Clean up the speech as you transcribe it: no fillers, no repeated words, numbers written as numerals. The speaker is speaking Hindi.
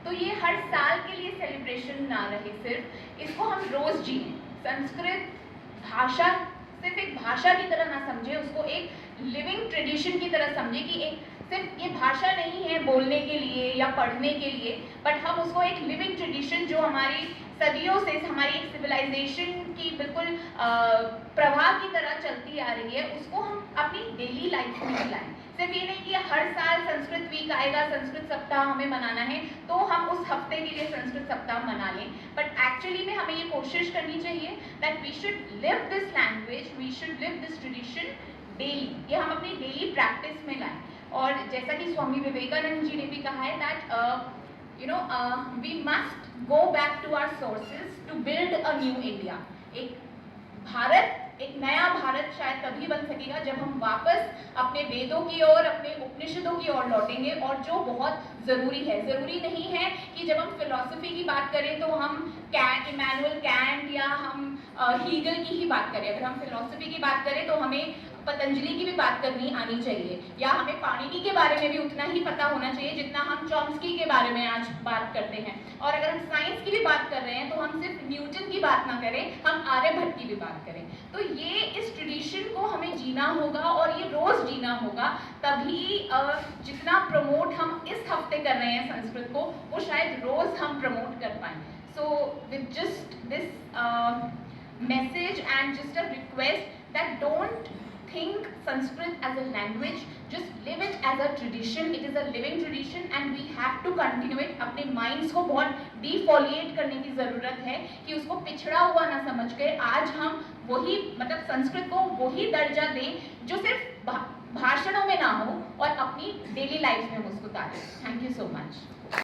तो ये हर साल के लिए सेलिब्रेशन ना रहे, सिर्फ इसको हम रोज जिए। संस्कृत भाषा सिर्फ एक भाषा की तरह ना समझे, उसको एक लिविंग ट्रेडिशन की तरह समझे कि एक सिर्फ ये भाषा नहीं है बोलने के लिए या पढ़ने के लिए, बट हम उसको एक लिविंग ट्रेडिशन जो हमारी सदियों से हमारी एक सिविलाइजेशन की बिल्कुल प्रवाह की तरह चलती आ रही है, उसको हम अपनी डेली लाइफ में मिलाएं। सिर्फ ये नहीं कि हर साल संस्कृत वीक आएगा, संस्कृत सप्ताह हमें मनाना है, तो हम उस हफ्ते के लिए संस्कृत सप्ताह मना लें, बट एक्चुअली में हमें ये कोशिश करनी चाहिए that we should live this language, we should live this tradition daily. ये हम अपनी डेली प्रैक्टिस में लाएं। और जैसा कि स्वामी विवेकानंद जी ने भी कहा है that we must go back to our sources to build a new India। एक नया भारत शायद तभी बन सकेगा जब हम वापस अपने वेदों की ओर, अपने उपनिषदों की ओर लौटेंगे। और जो बहुत ज़रूरी है, ज़रूरी नहीं है कि जब हम फिलॉसफी की बात करें तो हम इमैनुअल कैंट या हम हीगल की ही बात करें। अगर हम फिलॉसफी की बात करें तो हमें पतंजलि की भी बात करनी आनी चाहिए, या हमें पाणिनि के बारे में भी उतना ही पता होना चाहिए जितना हम चॉम्स्की के बारे में आज बात करते हैं। और अगर हम साइंस की भी बात कर रहे हैं तो हम सिर्फ न्यूटन की बात ना करें, हम आर्यभट्ट की भी बात करें। तो ये इस ट्रेडिशन को हमें जीना होगा और ये रोज जीना होगा, तभी जितना प्रमोट हम इस हफ्ते कर रहे हैं संस्कृत को, वो शायद रोज हम प्रमोट कर पाएं। So with just this message and just a request that don't think Sanskrit as a language, just live it as a tradition। It is a living tradition and we have to continue it। अपने minds को बहुत defoliate करने की ज़रूरत है कि उसको पिछड़ा हुआ ना समझ के आज हम वही संस्कृत को वही दर्जा दें जो सिर्फ भाषणों में ना हो और अपनी डेली लाइफ में हम उसको उतारें। Thank you so much.